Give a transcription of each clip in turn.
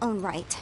own right.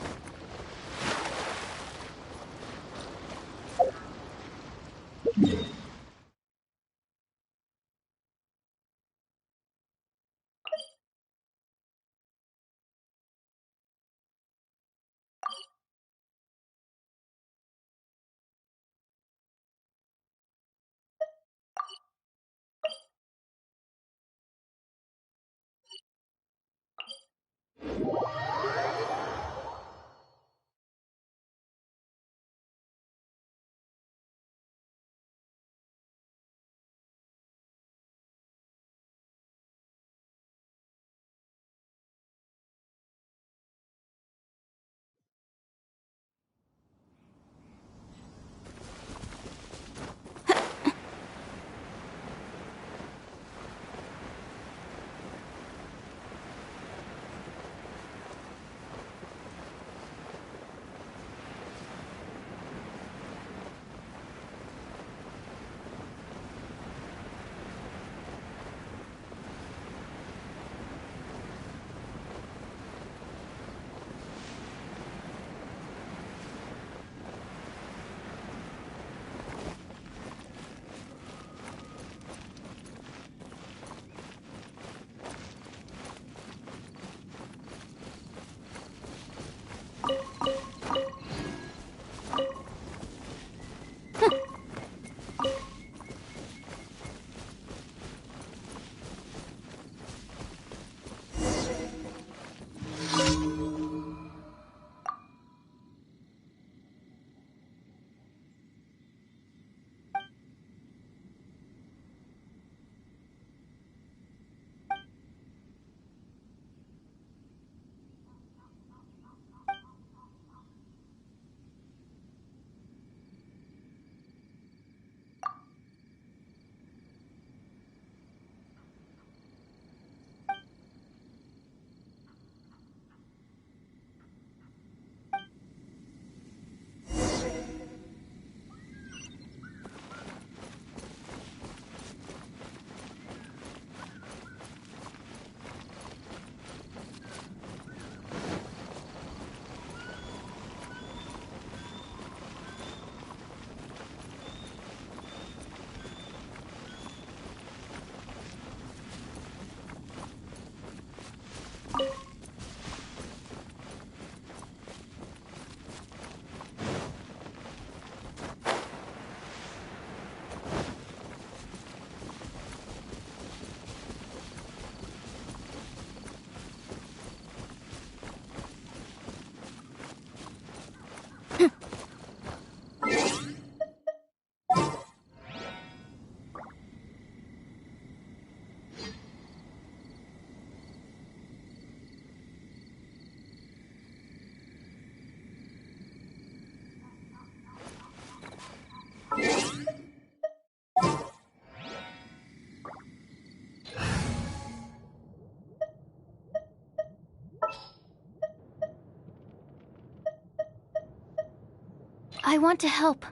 I want to help.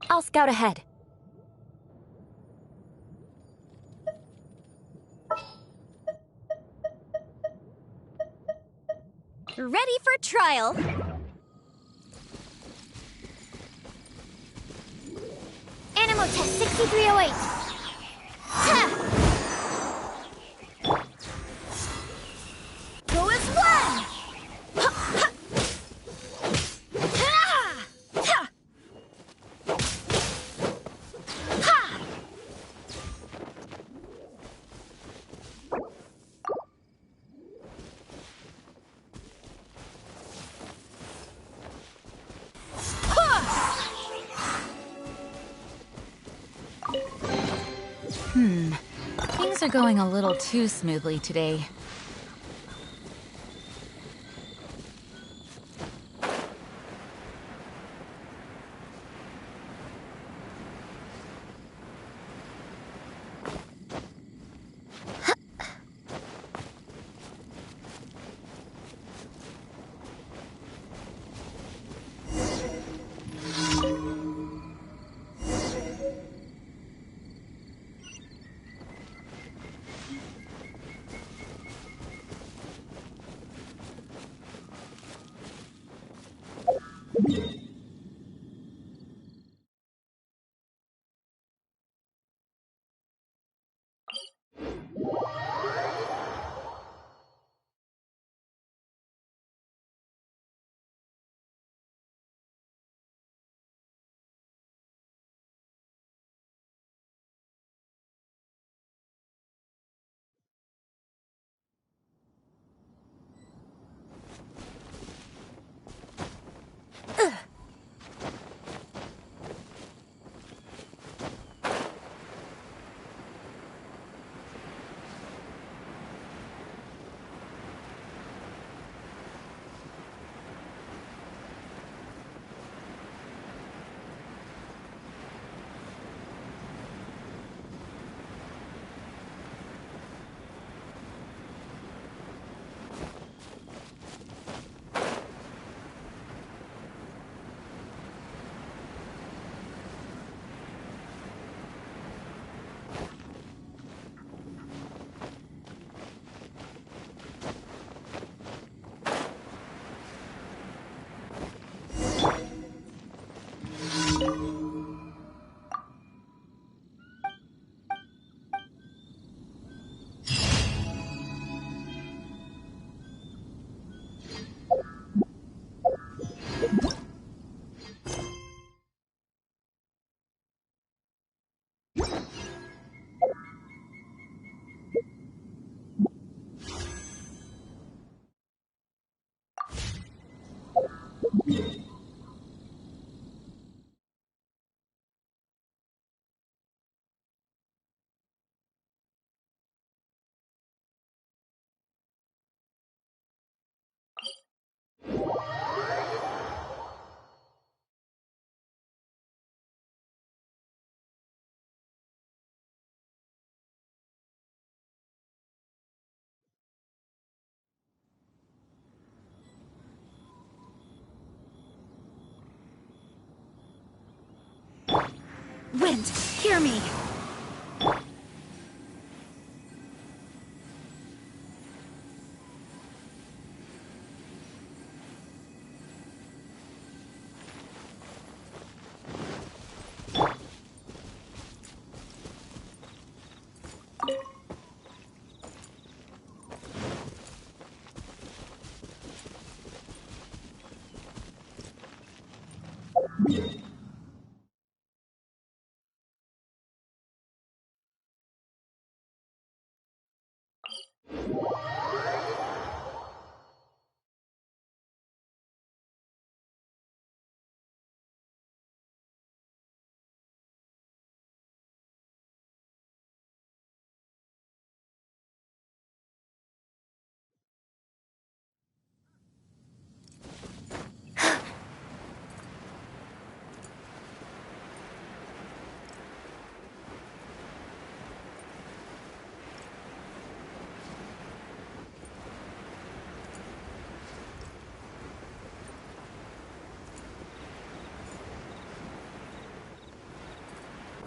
I'll scout ahead. Ready for trial. Animo test 6308. Ha! Go as one! Ha, ha. Ha! Ha! Ha! Things are going a little too smoothly today. Wind, hear me.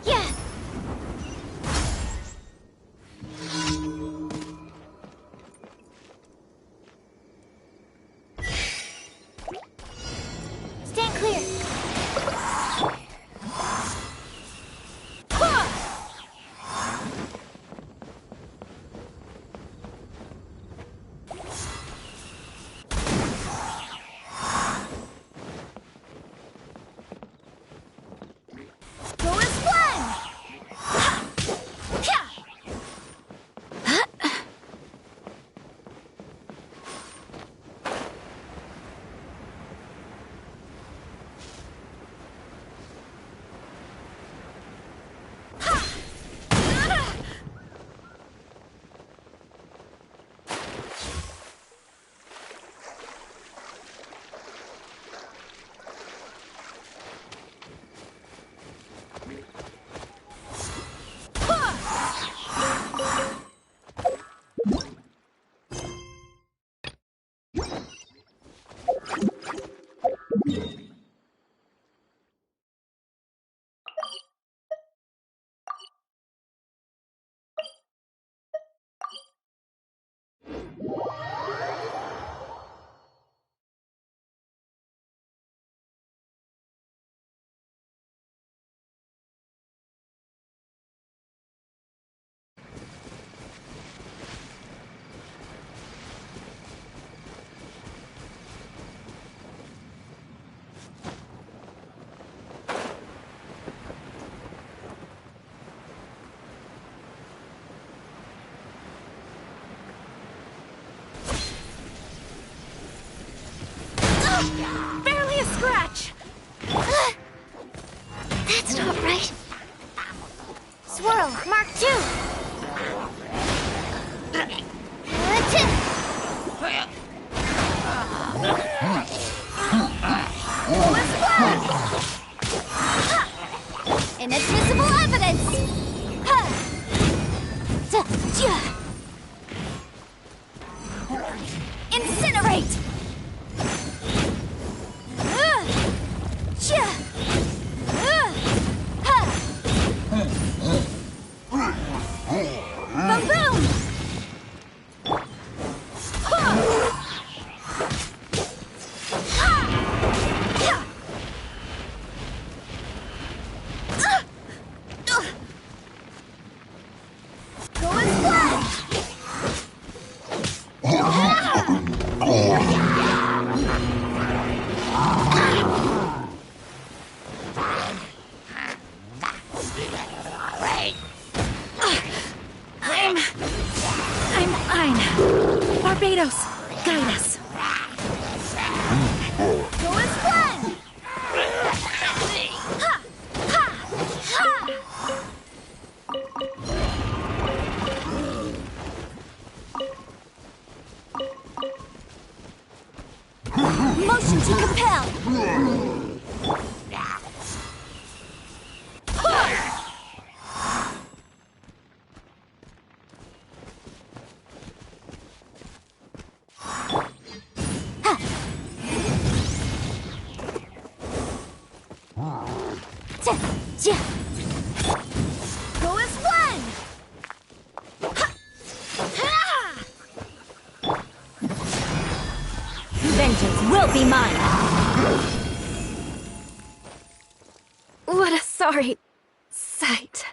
Yeah! Stand clear! Go as one! Barely a scratch! That's not right. Swirl, Mark 2! Inadmissible evidence! Incinerate! Boom boom! Go as one! I'm fine. Barbados, guide us. Go as one! Ha! Ha! Ha! Motion to compel! Sorry. Sight.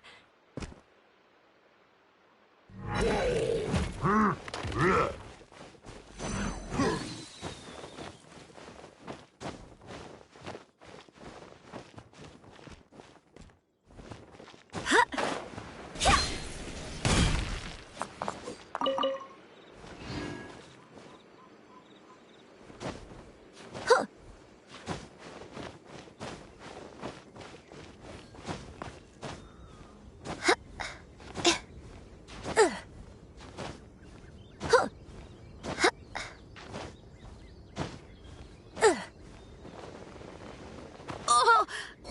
Oh,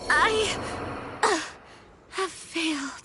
I have failed.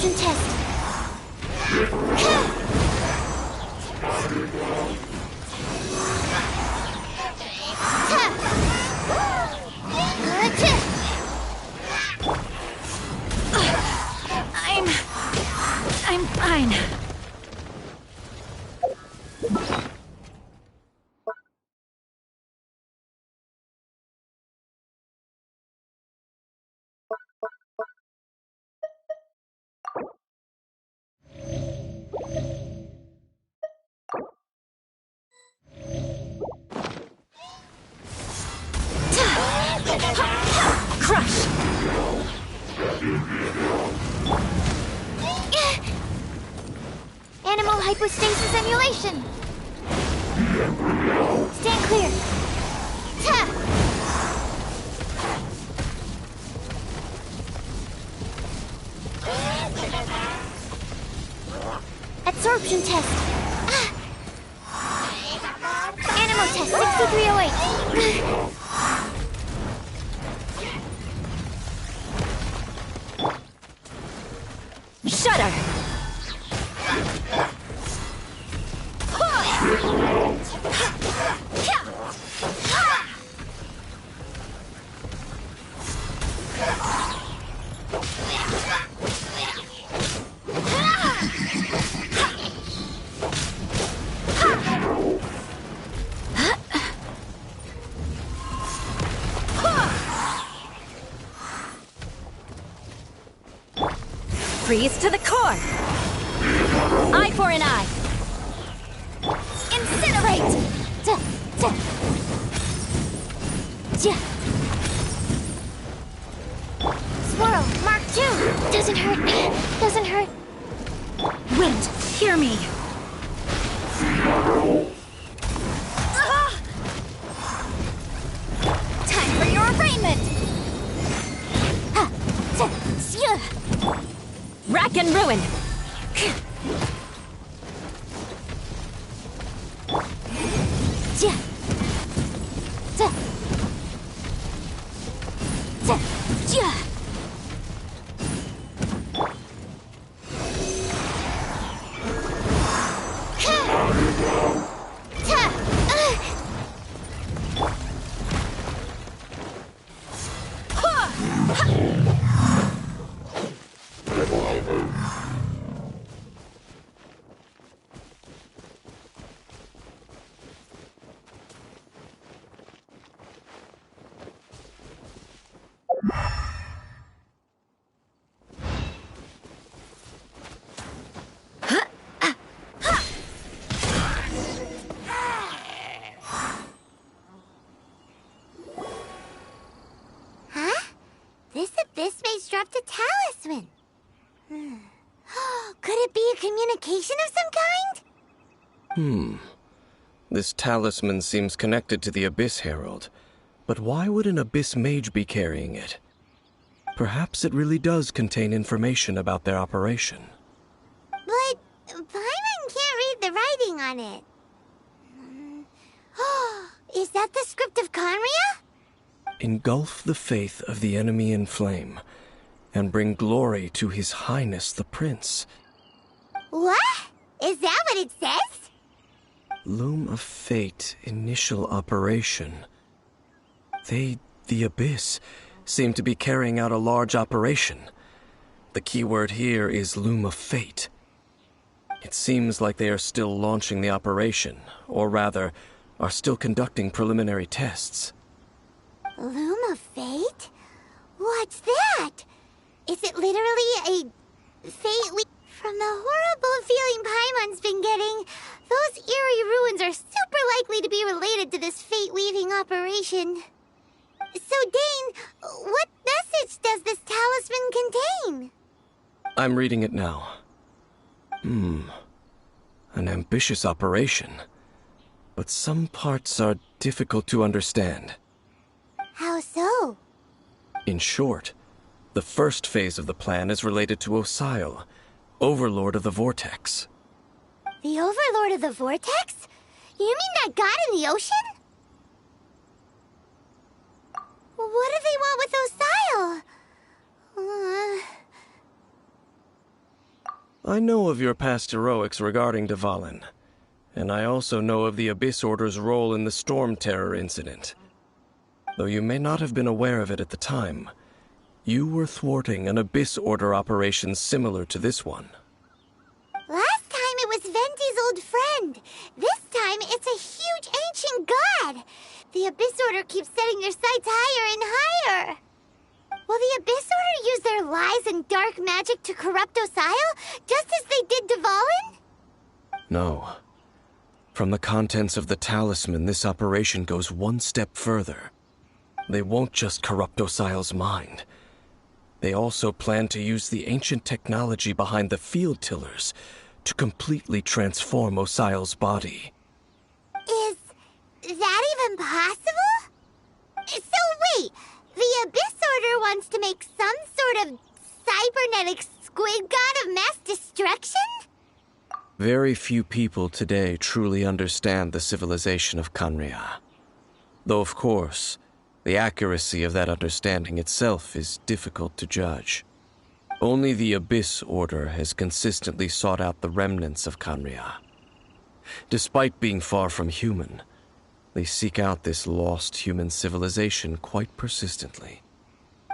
Absorption test. I'm fine. Crush! Animal hypostasis emulation. Stand clear. Absorption test. Animal test 6308. Shudder! Freeze to the core! Eye for an eye! Incinerate! Swirl, Mark 2! Doesn't hurt. Doesn't hurt. Wind, hear me! Time for your arraignment! Rack and ruin! This abyss maze dropped a talisman. Could it be a communication of some kind? This talisman seems connected to the Abyss Herald. But why would an Abyss Mage be carrying it? Perhaps it really does contain information about their operation. But Paimon can't read the writing on it. Is that the script of Conria? Engulf the faith of the enemy in flame, and bring glory to His Highness the Prince. What? Is that what it says? Loom of Fate, initial operation. They, the Abyss, seem to be carrying out a large operation. The keyword here is Loom of Fate. It seems like they are still launching the operation, or rather, are still conducting preliminary tests. Loom of Fate? What's that? Is it literally a fate we... From the horrible feeling Paimon's been getting, those eerie ruins are super likely to be related to this fate-weaving operation. So, Dane, what message does this talisman contain? I'm reading it now. An ambitious operation. But some parts are difficult to understand. How so? In short, the first phase of the plan is related to Osial, Overlord of the Vortex. The Overlord of the Vortex? You mean that god in the ocean? What do they want with Osial? I know of your past heroics regarding Dvalin, and I also know of the Abyss Order's role in the Storm Terror incident. Though you may not have been aware of it at the time, you were thwarting an Abyss Order operation similar to this one. Last time it was Venti's old friend. This time it's a huge ancient god. The Abyss Order keeps setting their sights higher and higher. Will the Abyss Order use their lies and dark magic to corrupt Osile, just as they did Dvalin? No. From the contents of the talisman, this operation goes one step further. They won't just corrupt Osile's mind. They also plan to use the ancient technology behind the field tillers to completely transform Osile's body. Is that even possible? So wait, the Abyss Order wants to make some sort of cybernetic squid god of mass destruction? Very few people today truly understand the civilization of Khaenri'ah. Though, of course, the accuracy of that understanding itself is difficult to judge. Only the Abyss Order has consistently sought out the remnants of Khaenri'ah. Despite being far from human, they seek out this lost human civilization quite persistently.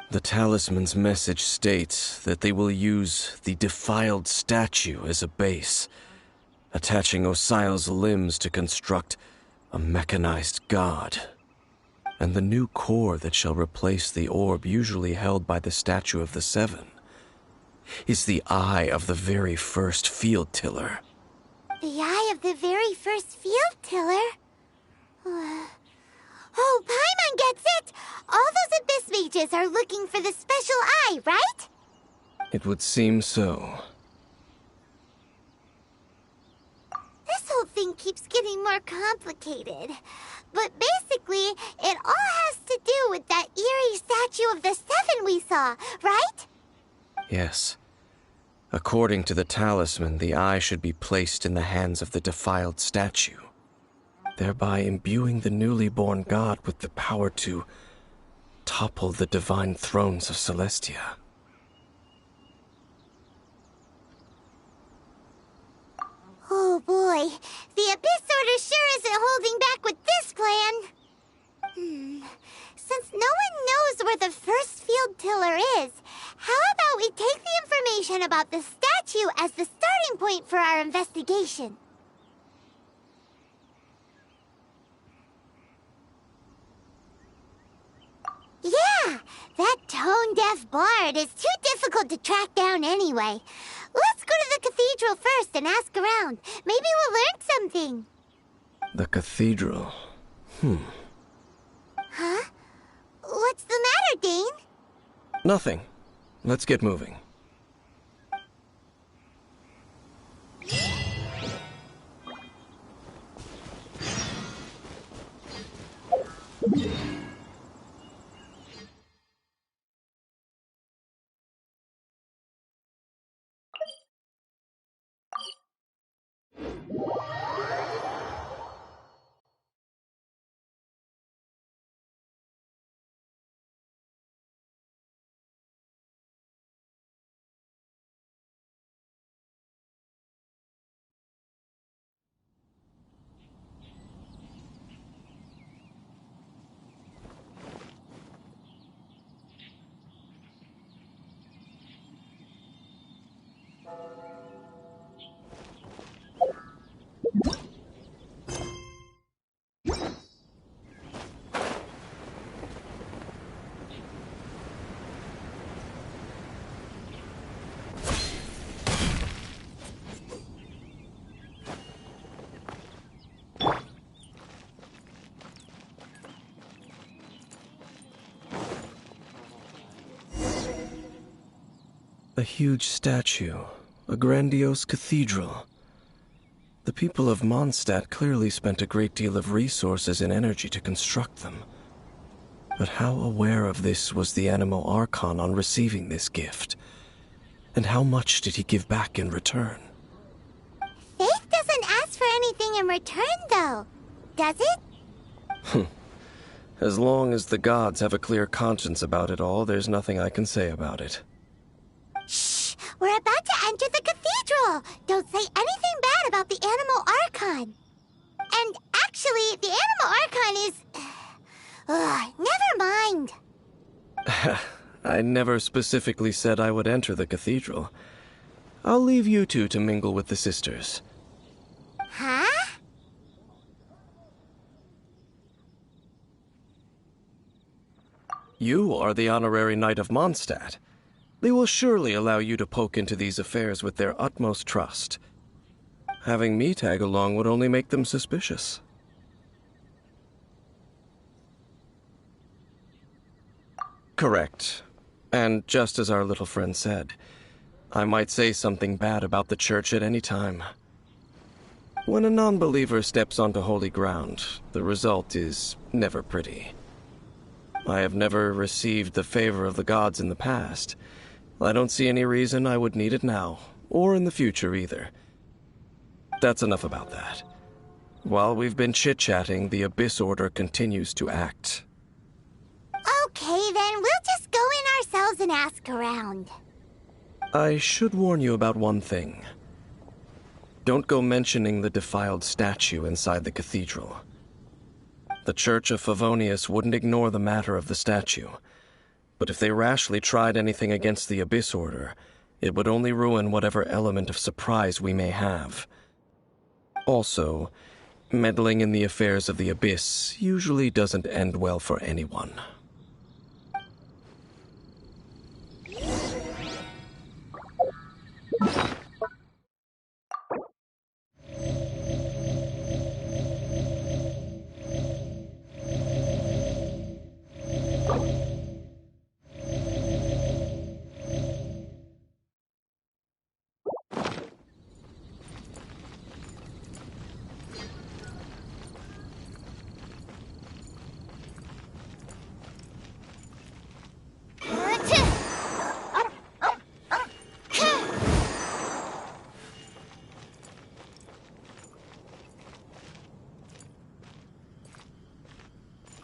The talisman's message states that they will use the defiled statue as a base, attaching Osile's limbs to construct a mechanized god. And the new core that shall replace the orb usually held by the Statue of the Seven is the eye of the very first field tiller. The eye of the very first field tiller? Oh, Paimon gets it! All those Abyss mages are looking for the special eye, right? It would seem so. This whole thing keeps getting more complicated. But basically, it all has to do with that eerie Statue of the Seven we saw, right? Yes. According to the talisman, the eye should be placed in the hands of the defiled statue, thereby imbuing the newly born god with the power to topple the divine thrones of Celestia. Oh boy, the Abyss Order sure isn't holding back with this plan. Since no one knows where the first field tiller is, how about we take the information about the statue as the starting point for our investigation? Yeah, that tone-deaf bard is too difficult to track down anyway. Let's go to the cathedral first and ask around. Maybe we'll learn something. The cathedral. Huh? What's the matter, Dane? Nothing. Let's get moving. A huge statue, a grandiose cathedral. The people of Mondstadt clearly spent a great deal of resources and energy to construct them. But how aware of this was the Animo Archon on receiving this gift? And how much did he give back in return? Faith doesn't ask for anything in return, though. Does it? As long as the gods have a clear conscience about it all, there's nothing I can say about it. Shh! We're about to enter the cathedral! don't say anything bad about the Animal Archon. And actually, the Animal Archon is... never mind. I never specifically said I would enter the cathedral. I'll leave you two to mingle with the sisters. Huh? You are the honorary Knight of Mondstadt. They will surely allow you to poke into these affairs with their utmost trust. Having me tag along would only make them suspicious. Correct. And just as our little friend said, I might say something bad about the church at any time. When a non-believer steps onto holy ground, the result is never pretty. I have never received the favor of the gods in the past. I don't see any reason I would need it now, or in the future either. That's enough about that. While we've been chit-chatting, the Abyss Order continues to act. Okay, then we'll just go in ourselves and ask around. I should warn you about one thing. Don't go mentioning the defiled statue inside the cathedral. The Church of Favonius wouldn't ignore the matter of the statue, but if they rashly tried anything against the Abyss Order, it would only ruin whatever element of surprise we may have. Also, meddling in the affairs of the Abyss usually doesn't end well for anyone.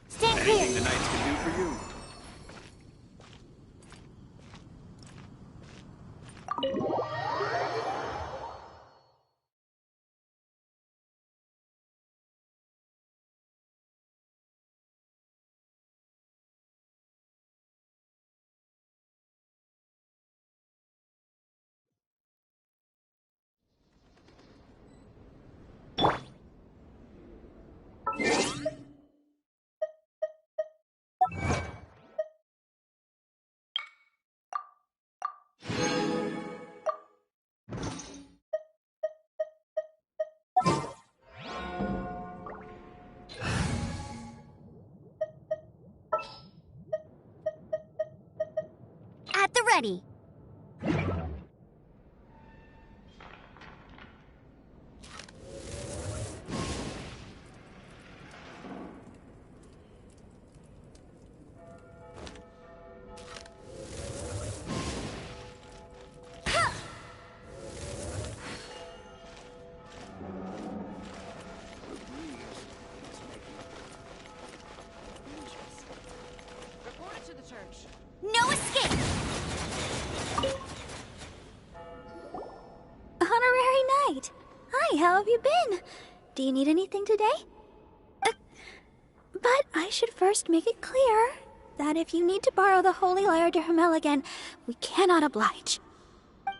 Stand clear. Anything the knights can do for you. At the ready. Report it to the church. No escape! Honorary Knight! Hi, how have you been? Do you need anything today? But I should first make it clear that if you need to borrow the Holy Lyre de Hermel again, we cannot oblige.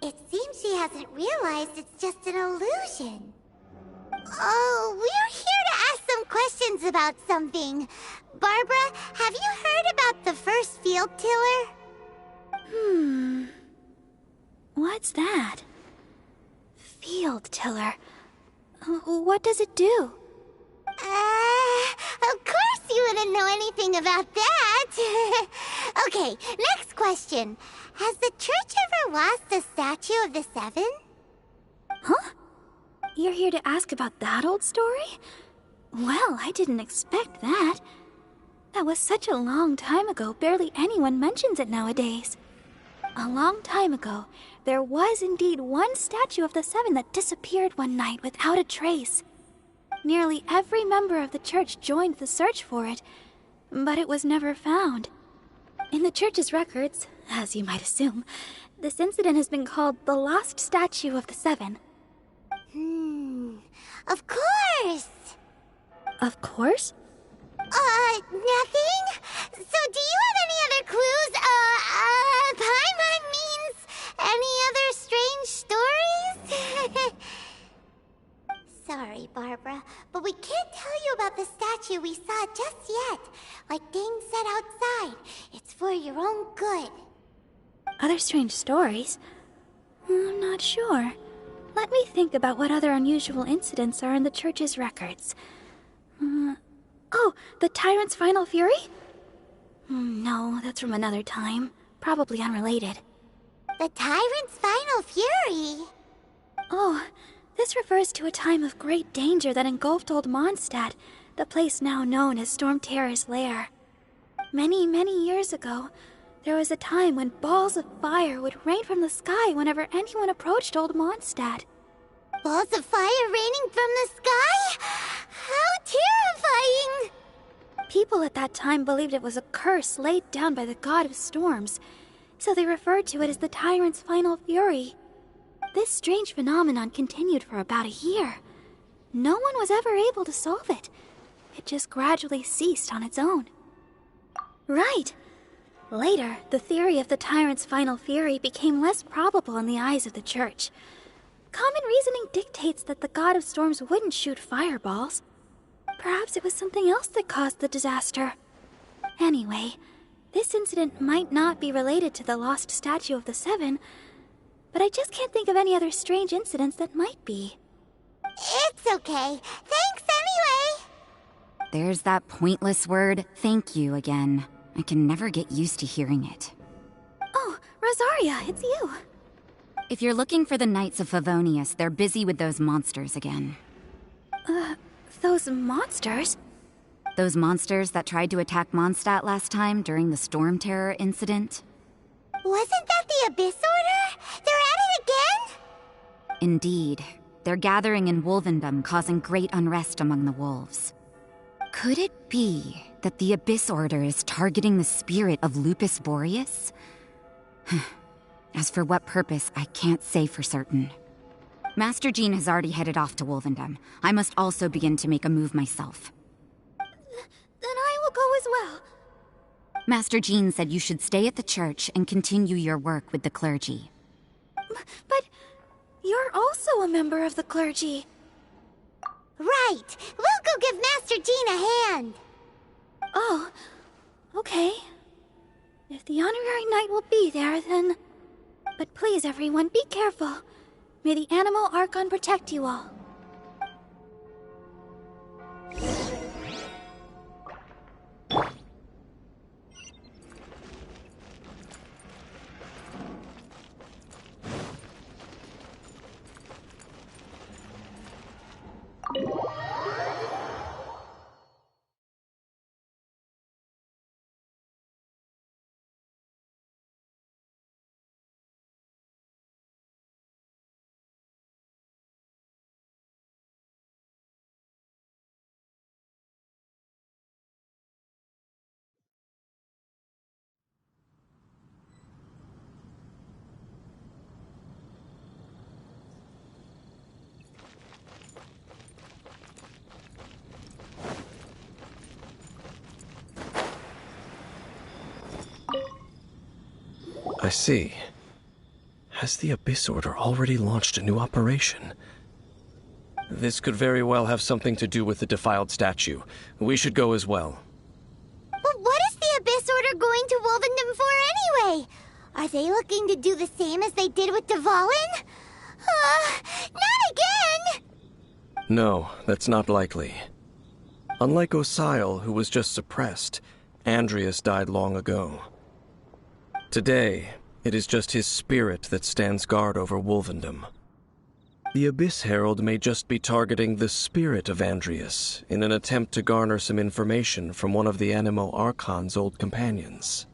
It seems she hasn't realized it's just an illusion. Oh, we're here to ask some questions about something. Barbara, have you heard about the first field tiller? What's that? Field tiller. What does it do? Of course you wouldn't know anything about that. Okay, next question. Has the church ever lost a statue of the Seven? Huh? You're here to ask about that old story? Well, I didn't expect that. That was such a long time ago, barely anyone mentions it nowadays. A long time ago, there was indeed one statue of the Seven that disappeared one night without a trace. Nearly every member of the church joined the search for it, but it was never found. In the church's records, as you might assume, This incident has been called the Lost Statue of the Seven. Of course! Of course? Nothing? So do you have any other clues? Paimon means any other strange stories? Sorry, Barbara, but we can't tell you about the statue we saw just yet. Like Dane said outside, it's for your own good. Other strange stories? I'm not sure. Let me think about what other unusual incidents are in the church's records. Oh, the Tyrant's Final Fury? No, that's from another time. Probably unrelated. The Tyrant's Final Fury? Oh, this refers to a time of great danger that engulfed Old Mondstadt, the place now known as Storm Terror's lair. Many, many years ago, there was a time when balls of fire would rain from the sky whenever anyone approached Old Mondstadt. Balls of fire raining from the sky? How terrifying! People at that time believed it was a curse laid down by the god of storms, so they referred to it as the Tyrant's Final Fury. This strange phenomenon continued for about a year. No one was ever able to solve it. It just gradually ceased on its own. Right. Later, the theory of the Tyrant's Final Fury became less probable in the eyes of the Church. Common reasoning dictates that the god of storms wouldn't shoot fireballs. Perhaps it was something else that caused the disaster. Anyway, this incident might not be related to the lost statue of the Seven, but I just can't think of any other strange incidents that might be. It's okay. Thanks anyway! There's that pointless word, thank you, again. I can never get used to hearing it. Oh, Rosaria, it's you. If you're looking for the Knights of Favonius, they're busy with those monsters again. Those monsters? Those monsters that tried to attack Mondstadt last time during the Storm Terror incident? Wasn't that the Abyss Order? They're at it again? Indeed. They're gathering in Wolvendom, causing great unrest among the wolves. Could it be that the Abyss Order is targeting the spirit of Lupus Boreas? As for what purpose, I can't say for certain. Master Jean has already headed off to Wolvendom. I must also begin to make a move myself. Then I will go as well. Master Jean said you should stay at the church and continue your work with the clergy. But you're also a member of the clergy. Right. We'll go give Master Jean a hand. Oh, okay. If the honorary knight will be there, then... But please, everyone, be careful. May the Animal Archon protect you all. I see. Has the Abyss Order already launched a new operation? This could very well have something to do with the defiled statue. We should go as well. But what is the Abyss Order going to Wolvendom for anyway? Are they looking to do the same as they did with Dvalin? Not again! No, that's not likely. Unlike Osile, who was just suppressed, Andreas died long ago. Today, it is just his spirit that stands guard over Wolvendom. The Abyss Herald may just be targeting the spirit of Andreas in an attempt to garner some information from one of the Animo Archon's old companions.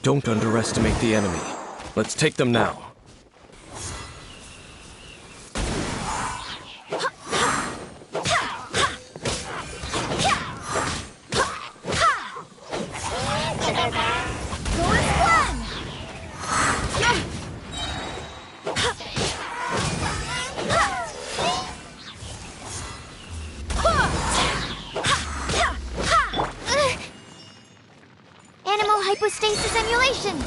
Don't underestimate the enemy. Let's take them now. Animal hypostasis emulation!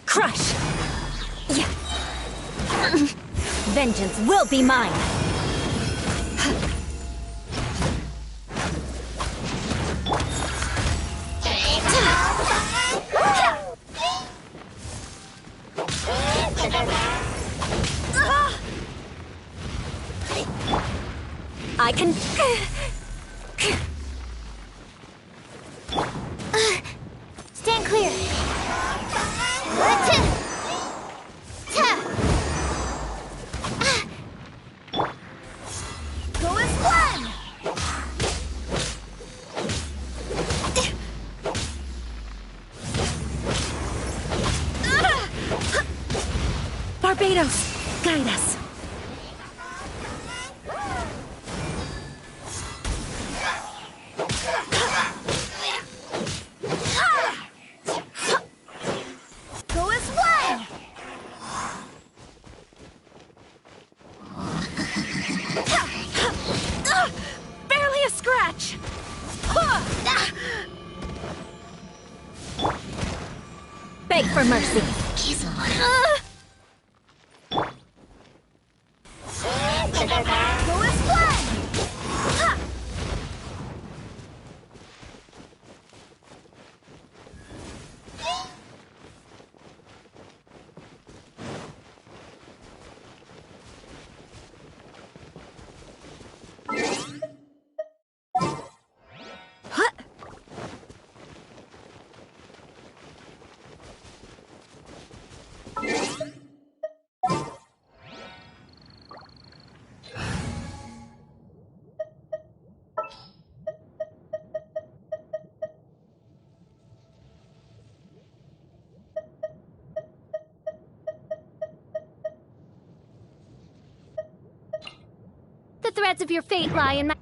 Crush! Vengeance will be mine! I can... Stand clear! Go as one! Barbados, guide us. Go as one! Barely a scratch. Beg for mercy. Go as one! The threads of your fate lie in my...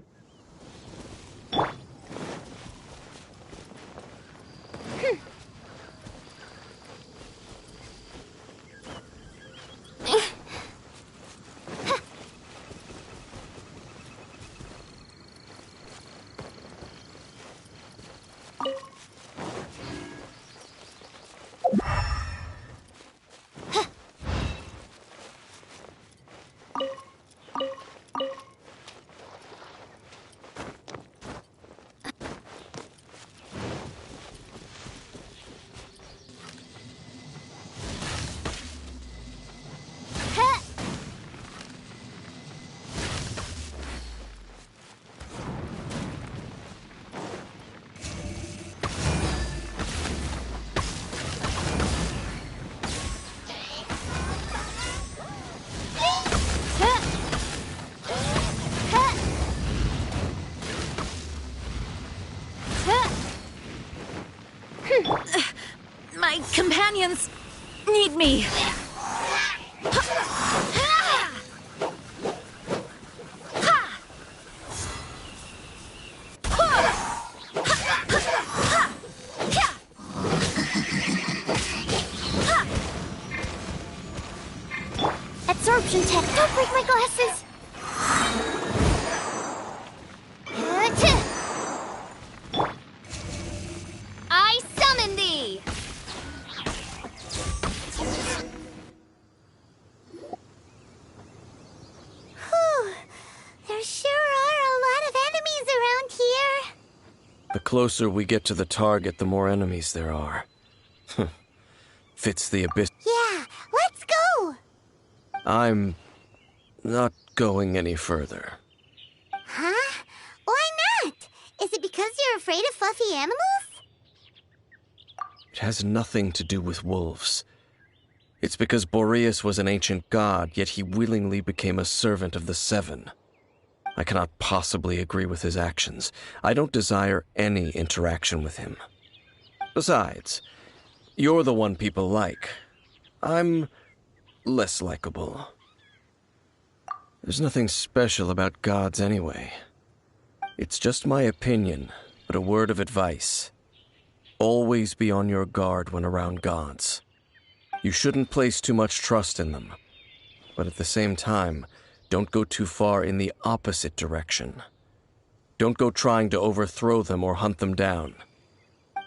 My companions need me. Absorption tech, don't break my glasses! I summon thee! Whew, there sure are a lot of enemies around here. The closer we get to the target, the more enemies there are. Fits the abyss. Yeah, let's go! I'm not going any further. Huh? Why not? Is it because you're afraid of fluffy animals? It has nothing to do with wolves. It's because Boreas was an ancient god, yet he willingly became a servant of the Seven. I cannot possibly agree with his actions. I don't desire any interaction with him. Besides, you're the one people like. I'm less likable. There's nothing special about gods anyway. It's just my opinion, but a word of advice. Always be on your guard when around gods. You shouldn't place too much trust in them, but at the same time, don't go too far in the opposite direction. Don't go trying to overthrow them or hunt them down,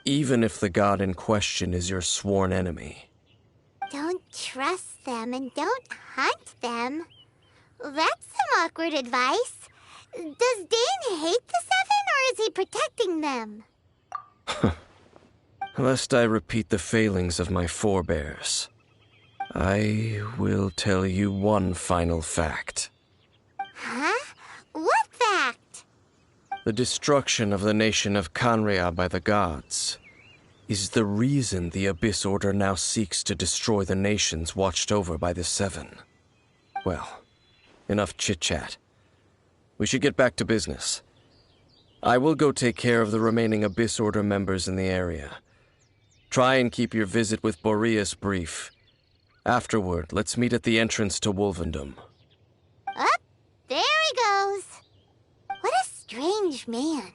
even if the god in question is your sworn enemy. Don't trust them and don't hunt them. That's some awkward advice. Does Dane hate the Seven, or is he protecting them? Lest I repeat the failings of my forebears, I will tell you one final fact. Huh? What fact? The destruction of the nation of Canria by the gods is the reason the Abyss Order now seeks to destroy the nations watched over by the Seven. Well, enough chit-chat. We should get back to business. I will go take care of the remaining Abyss Order members in the area. Try and keep your visit with Boreas brief. Afterward, let's meet at the entrance to Wolvendom. Up, there he goes. What a strange man.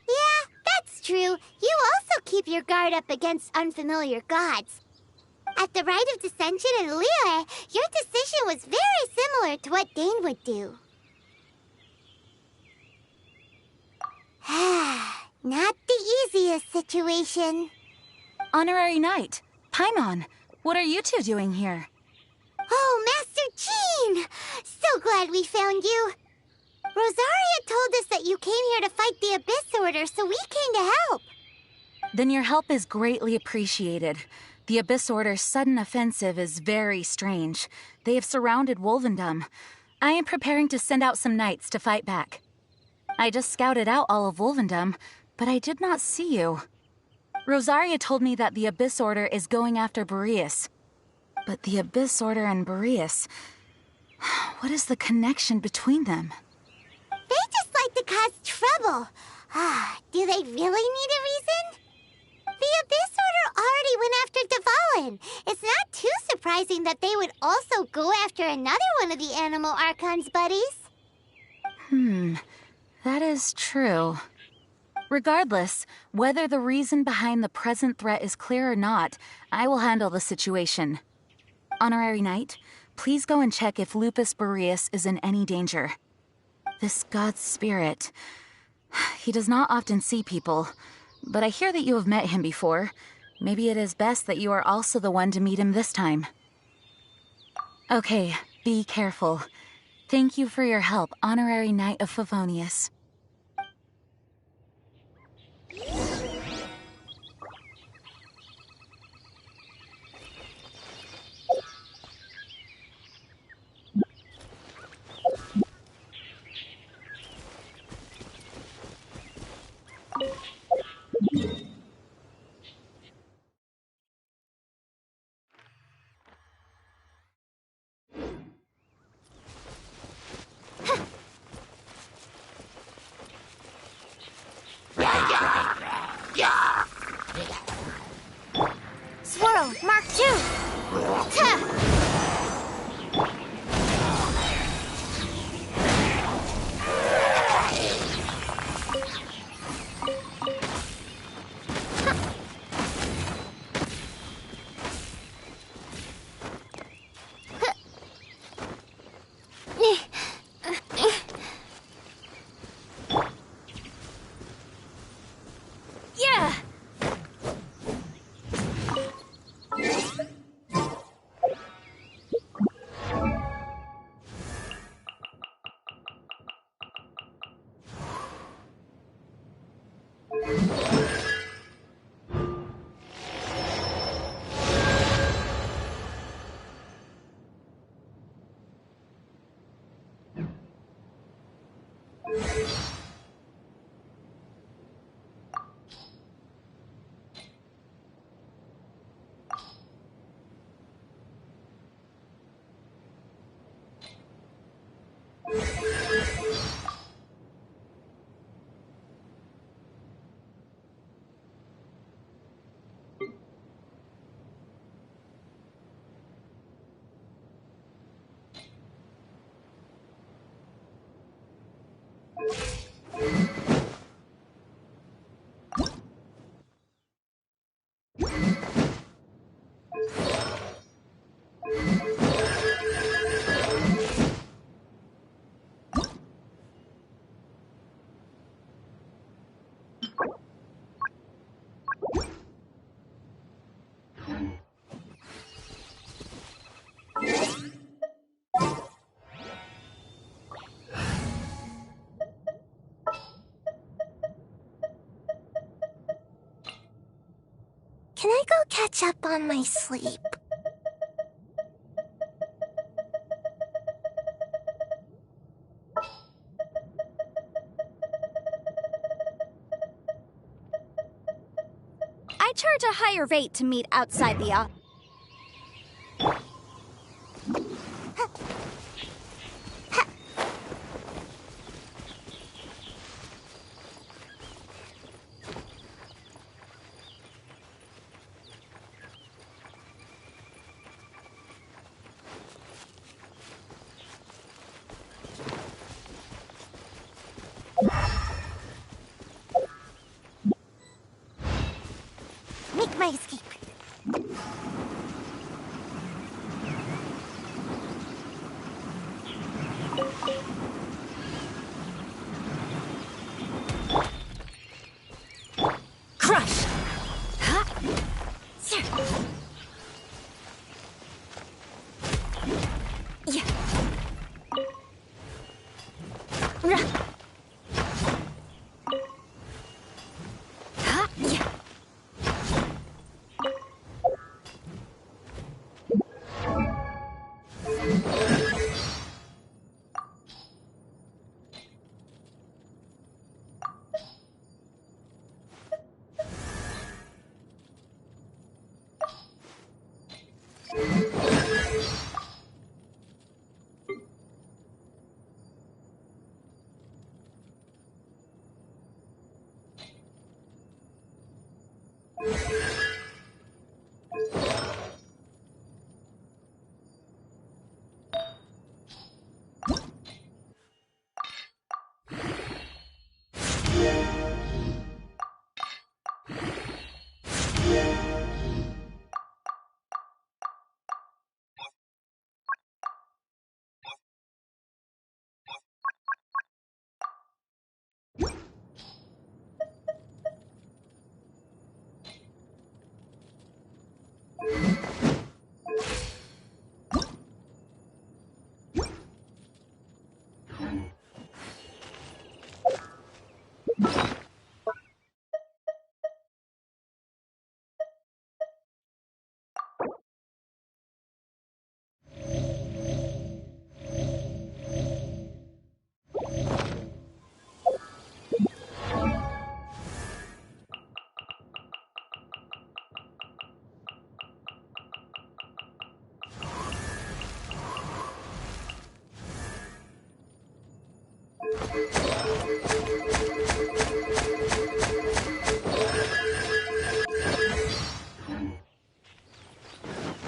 Yeah, that's true. You also keep your guard up against unfamiliar gods. At the Rite of Dissension in Liyue, your decision was very similar to what Dane would do. Not the easiest situation. Honorary Knight, Paimon, what are you two doing here? Oh, Master Jean! So glad we found you. Rosaria told us that you came here to fight the Abyss Order, so we came to help. Then your help is greatly appreciated. The Abyss Order's sudden offensive is very strange. They have surrounded Wolvendom. I am preparing to send out some knights to fight back. I just scouted out all of Wolvendom, but I did not see you. Rosaria told me that the Abyss Order is going after Boreas. But the Abyss Order and Boreas... what is the connection between them? They just like to cause trouble. Do they really need a reason? The Abyss Order already went after Dvalin. It's not too surprising that they would also go after another one of the Animal Archon's buddies. That is true. Regardless, whether the reason behind the present threat is clear or not, I will handle the situation. Honorary Knight, please go and check if Lupus Boreas is in any danger. This god's spirit... he does not often see people, but I hear that you have met him before. Maybe it is best that you are also the one to meet him this time. Okay, be careful. Thank you for your help, Honorary Knight of Favonius. catch up on my sleep. I charge a higher rate to meet outside the Make my escape. crush. Yeah. Yeah.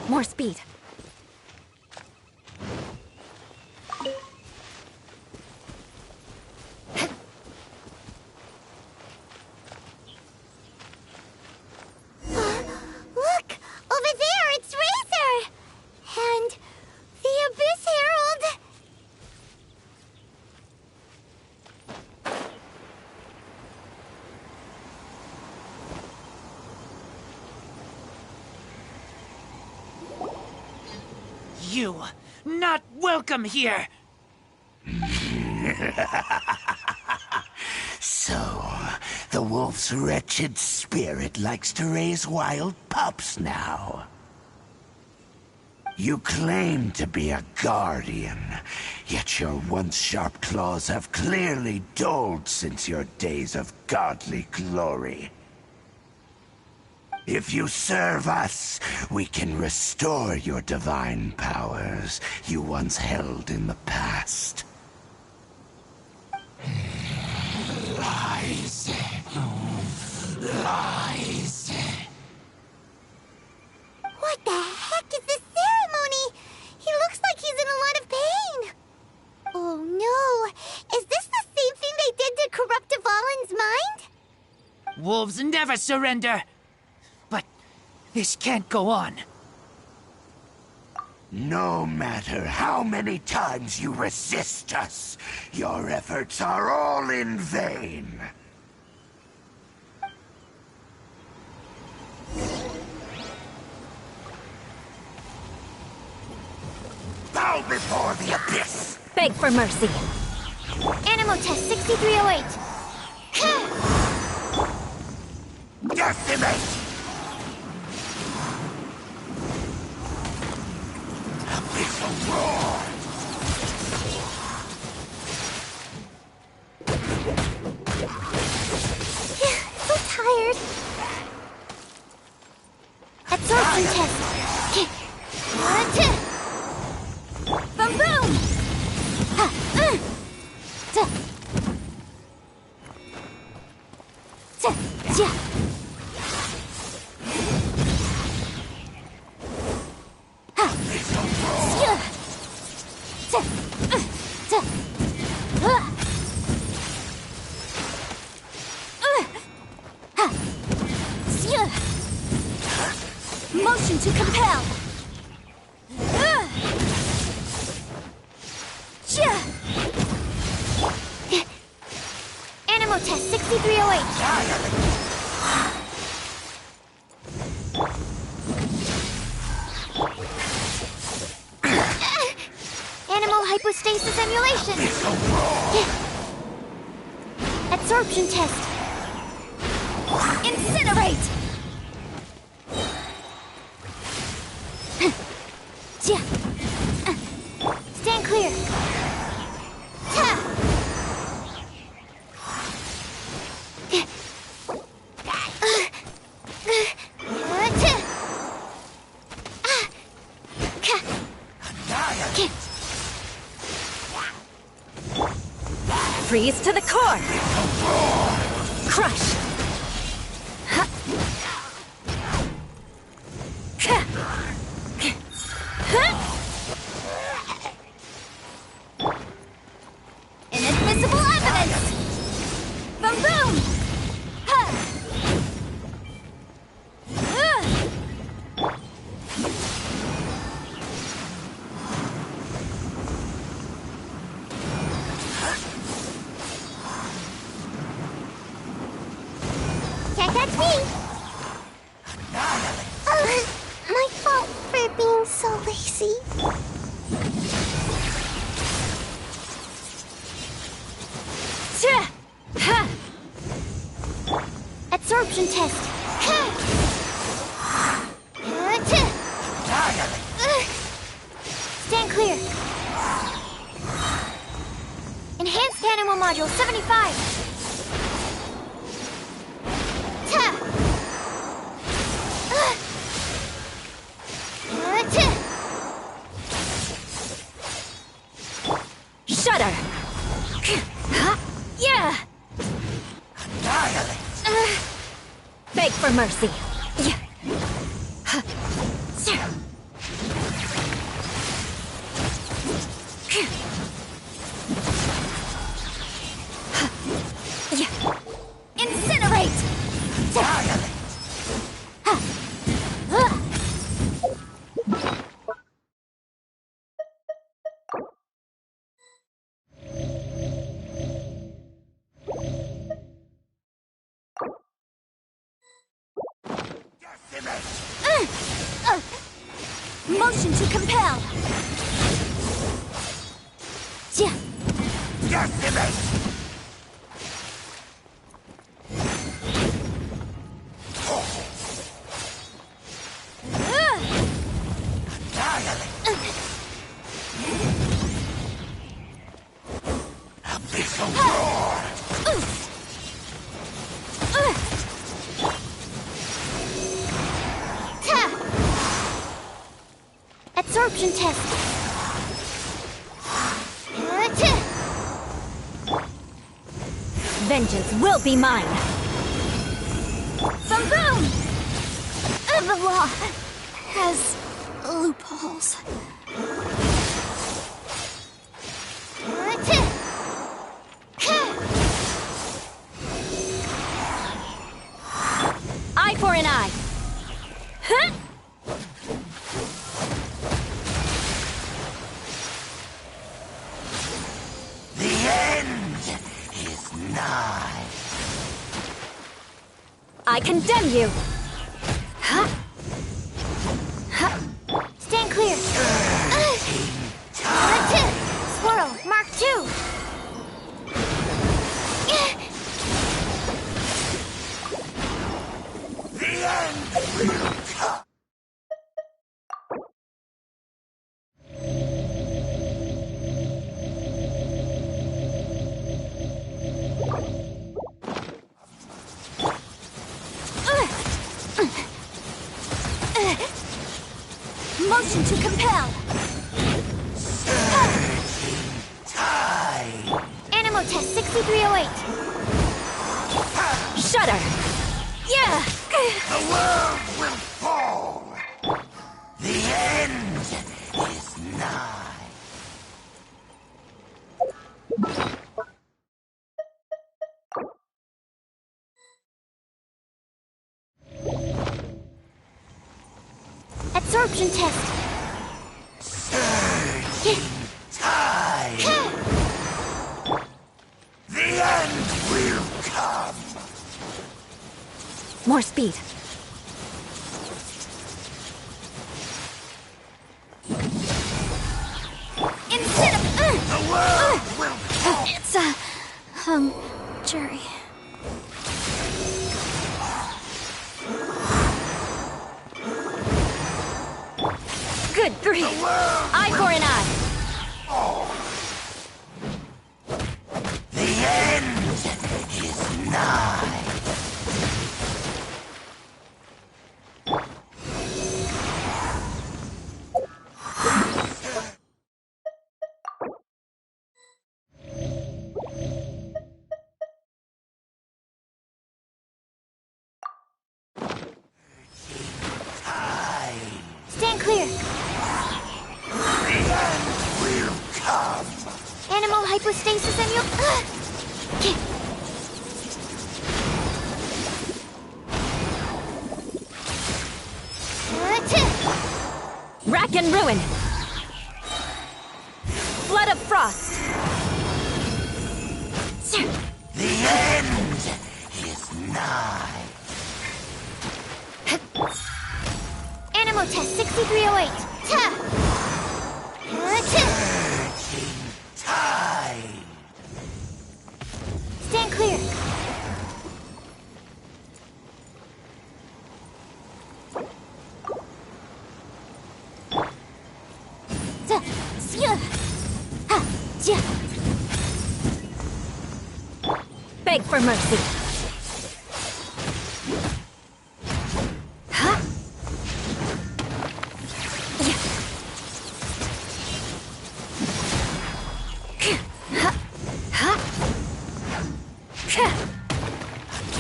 More speed. Look! Over there, it's Razor! And the Abyss Herald! You, not welcome here! So, the wolf's wretched spirit likes to raise wild pups now. You claim to be a guardian, yet your once sharp claws have clearly dulled since your days of godly glory. If you serve us, we can restore your divine powers you once held in the past. Lies. Lies. What the heck is this ceremony? He looks like he's in a lot of pain. Oh no, is this the same thing they did to corrupt Dvalin's mind? Wolves never surrender! But this can't go on. No matter how many times you resist us, your efforts are all in vain. Bow before the abyss! Beg for mercy. Animal test 6308. Decimate! to compel. Animal test 6308. Animal hypostasis emulation. Absorption test. Incinerate! Stand clear. Freeze to the core! Crush! Inadmissible evidence! Boom boom! Can't catch me! My fault for being so lazy. Absorption test. Stand clear. Enhanced animal module 75. Shudder! Yeah! Beg for mercy! Incinerate! Motion to compel! Absorption test. Vengeance will be mine! Boom boom! The law has loopholes. Eye for an eye! The end is nigh. I condemn you! Stand clear. Squirrel, Mark 2. The end will come. Motion to compel! Time. Animal test 6308. Shudder! Yeah! The world will fall. The end is nigh. Absorption test. Time! The end will come! More speed. Instead of The world will fall! It's jury. Good grief. Eye for an eye. The end is nigh! stand clear. The end will come! Animal hypostasis and you. Rack and ruin. Flood of frost. The end is nigh! Animal test 6308. Tide! Stand clear. Beg for mercy.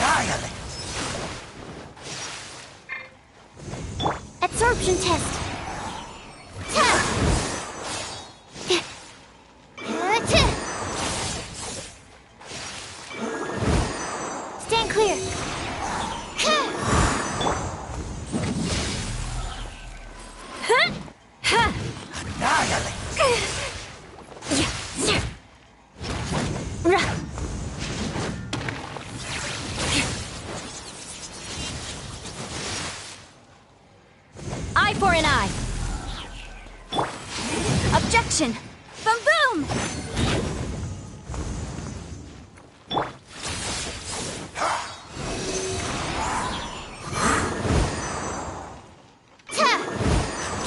Annihilate! Absorption test. Stand clear. Annihilate! Eye for an eye. Objection. Boom boom.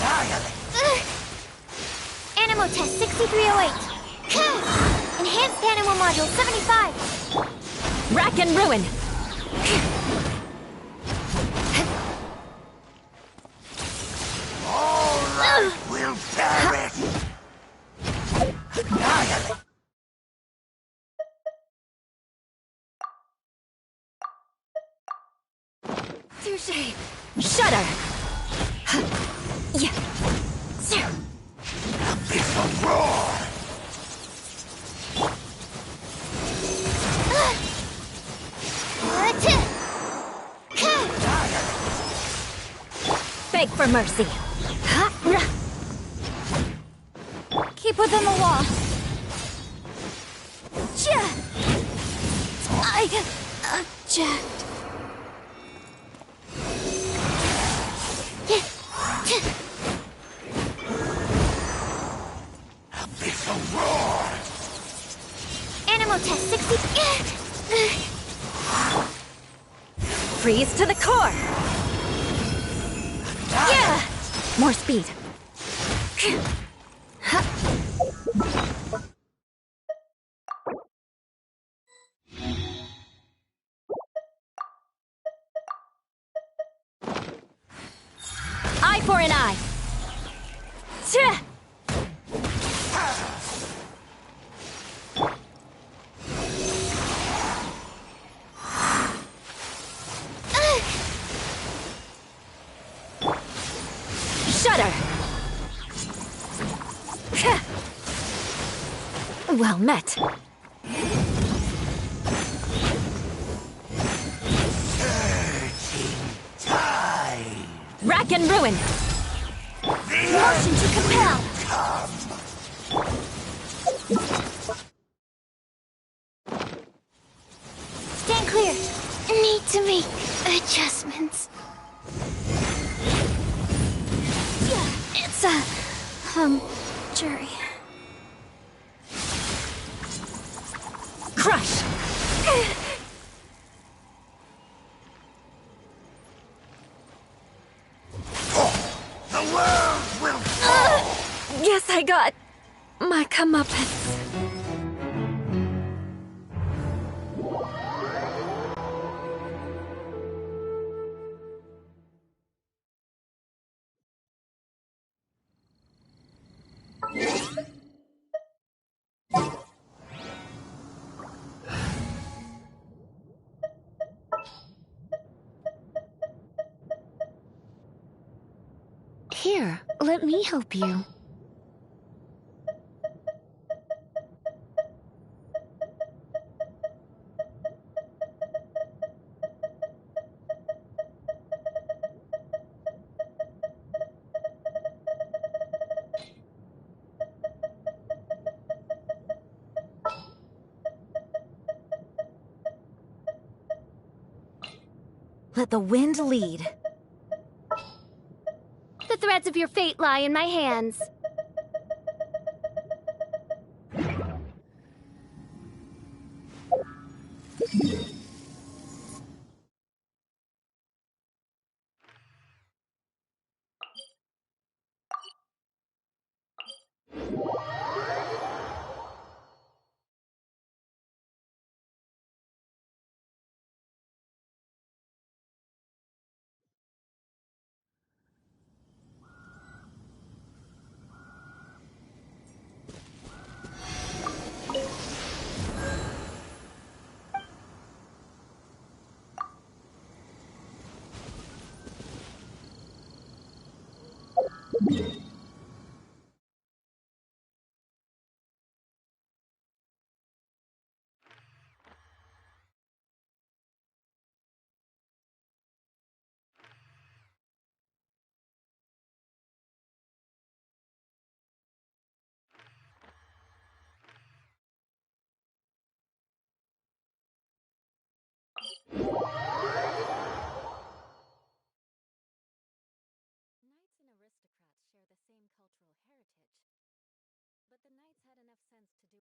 Annihilate! Animal test 6308. Enhanced animal module 75. Rack and ruin. All life will perish! Annihilate! Touché. Shudder. Yeah. Abyssal roar! Beg for mercy. Keep within the law. I object. Abyssal roar! Animal test 60. Freeze to the core. Yeah. More speed. Eye for an eye. Shudder. Well met. Tide! Rack and ruin. Motion to compel! Stand clear. Need to make adjustments. It's a... jury. Crush! The world will fall! Guess I got my comeuppance. Here, let me help you. Let the wind lead. The threads of your fate lie in my hands. Knights and aristocrats share the same cultural heritage, but the knights had enough sense to do...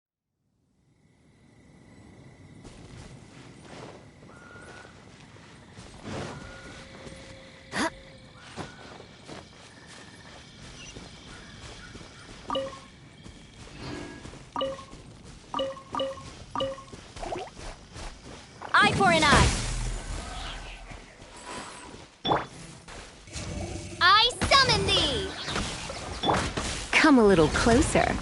Eye for an eye. I summon thee! Come a little closer.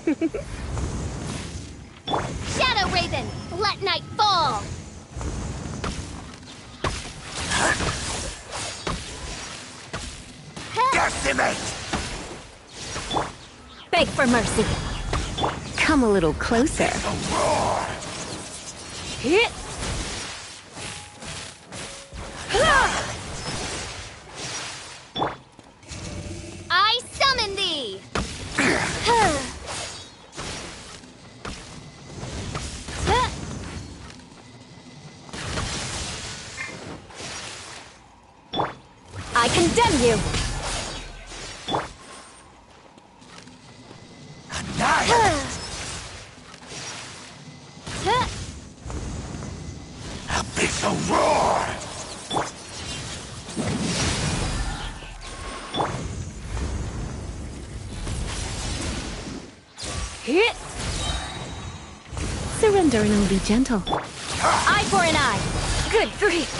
Shadow Raven, let night fall! Decimate! Beg for mercy. Come a little closer. Roar! Hit! I summon thee! I condemn you! Annihilate! Abyssal roar! Hit! Surrender and only gentle. Eye for an eye! Good grief!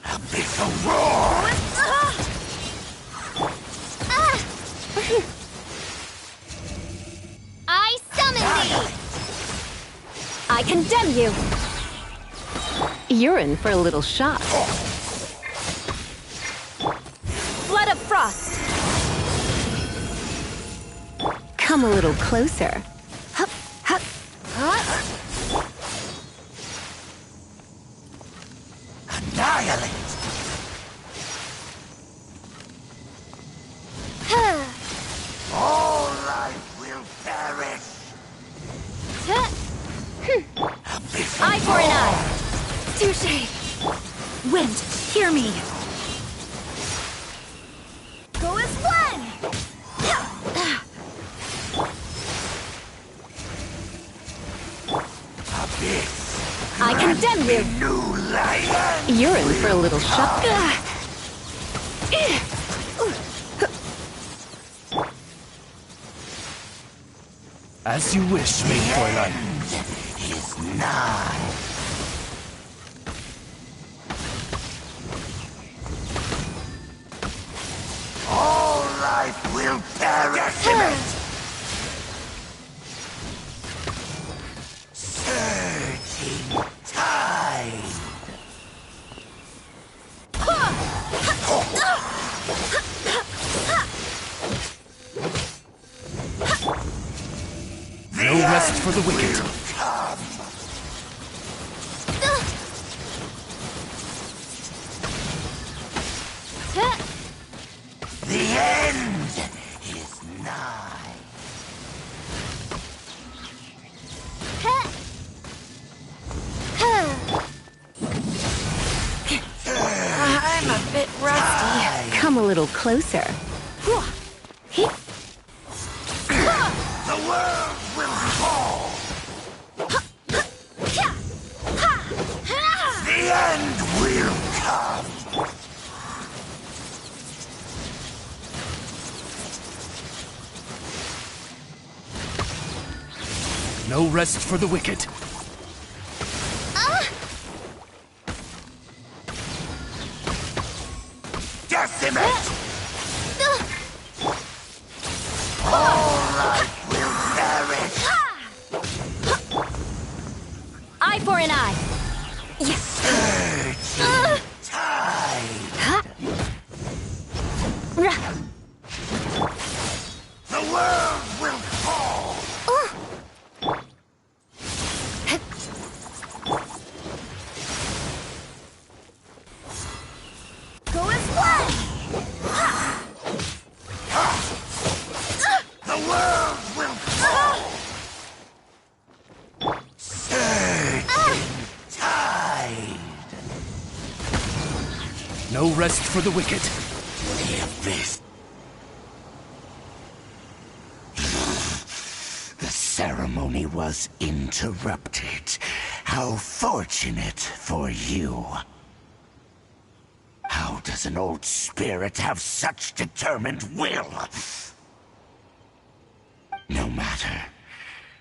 Abyssal roar! I summon thee! I condemn you! You're in for a little shock. Blood of Frost! Come a little closer. Hup, hup, hup. Annihilate! All life will perish! Abyssal Eye for an eye! Touche! Wind, hear me! Go as one! Abyss! I condemn you! New lion! You're in for a little shock. As you wish, maid Fräulein. Is nigh. All life will perish. Surging tide. No rest for the wicked. The end is nigh. I'm a bit rusty. Come a little closer. The world will fall. The end will come. No rest for the wicked. Decimate! All life will perish. Eye for an eye. Surging tide. The world will fall. Go as one! The world will fall. Surging tide. No rest for the wicked. The abyss. The ceremony was interrupted. How fortunate for you. How does an old spirit have such determined will? No matter.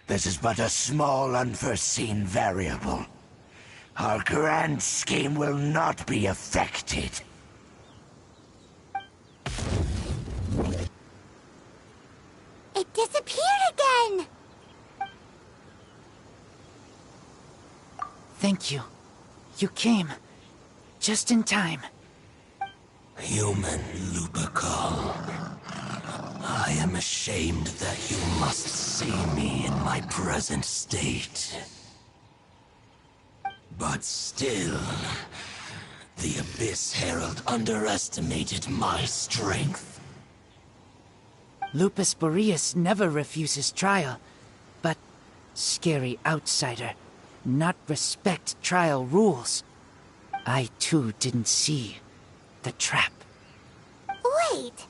This is but a small unforeseen variable. Our grand scheme will not be affected. It disappeared again! Thank you. You came. Just in time. Human Lupercal. I am ashamed that you must see me in my present state. But still, the Abyss Herald underestimated my strength. Lupus Boreas never refuses trial, but scary outsider, not respect trial rules. I too didn't see the trap. Wait,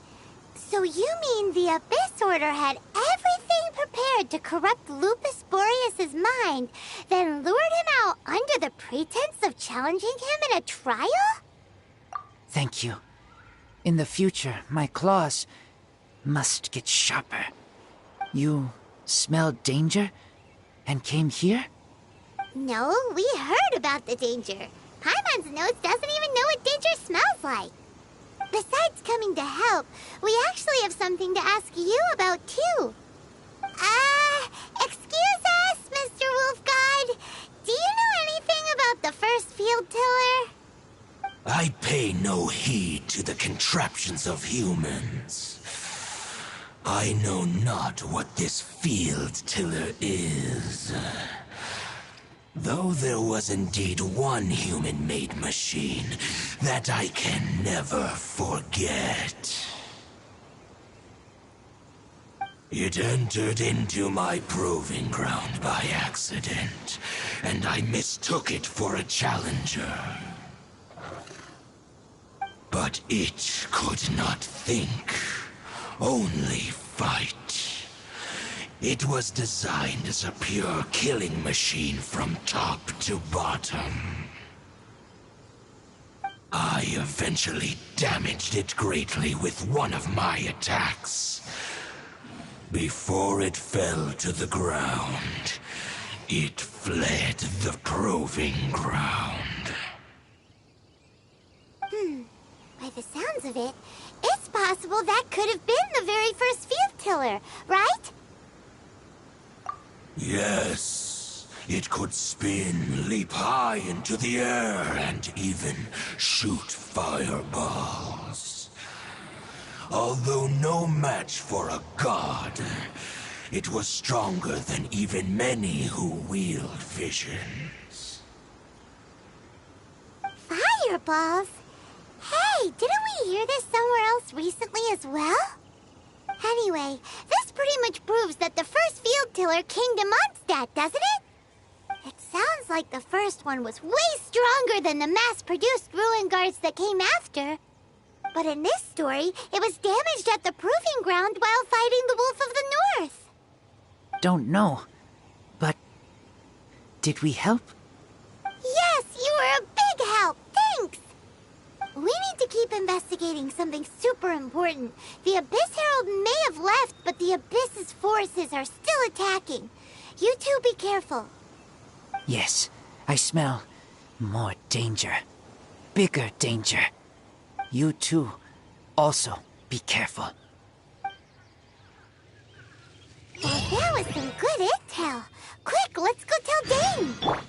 so you mean the Abyss Order had everything prepared to corrupt Lupus Boreas' mind, then lured him out under the pretense of challenging him in a trial? Thank you. In the future, my claws must get sharper. You smelled danger and came here? No, we heard about the danger. Paimon's nose doesn't even know what danger smells like. Besides coming to help, we actually have something to ask you about, too. Excuse us, Mr. Wolf God. Do you know anything about the first field tiller? I pay no heed to the contraptions of humans. I know not what this field tiller is. Though there was indeed one human-made machine that I can never forget. It entered into my proving ground by accident, and I mistook it for a challenger. But it could not think, only fight. It was designed as a pure killing machine from top to bottom. I eventually damaged it greatly with one of my attacks. Before it fell to the ground, it fled the proving ground. By the sounds of it, it's possible that could have been the very first field tiller, right? Yes, it could spin, leap high into the air, and even shoot fireballs. Although no match for a god, it was stronger than even many who wield visions. Fireballs? Hey, didn't we hear this somewhere else recently as well? Anyway, this pretty much proves that the first field tiller came to Mondstadt, doesn't it? It sounds like the first one was way stronger than the mass-produced ruin guards that came after. But in this story, it was damaged at the proving ground while fighting the Wolf of the North. Don't know, but did we help? Yes, you were a big help. Thanks. We need to keep investigating something super important. The Abyss Herald may have left, but the Abyss's forces are still attacking. You two be careful. Yes, I smell more danger. Bigger danger. You too, also be careful. Well, that was some good intel. Quick, let's go tell Dane.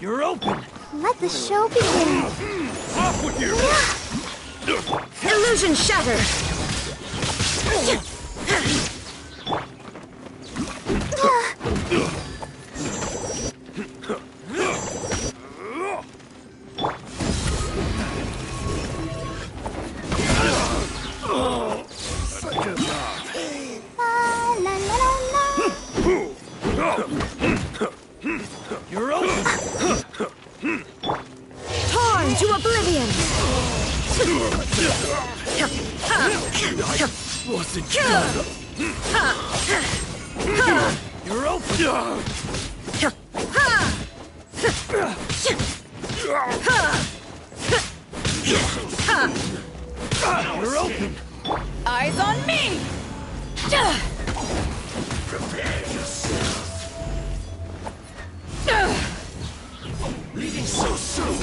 You're open! Let the show begin. Off with you! Illusion shatter! La la la la. You're open! Torn to oblivion! Wasn't done! You're open! You're open! Eyes on me! Prepare yourself! Leaving so soon!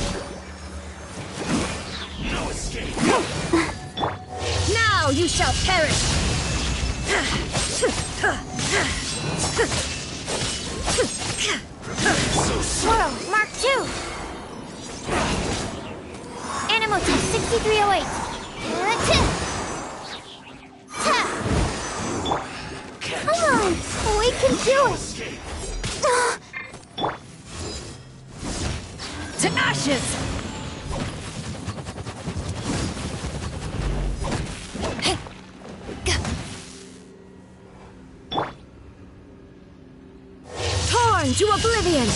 No escape! Now you shall perish! Portal, Mark 2. Animal test 6308. Come on, we can do it. To ashes! Torn to oblivion!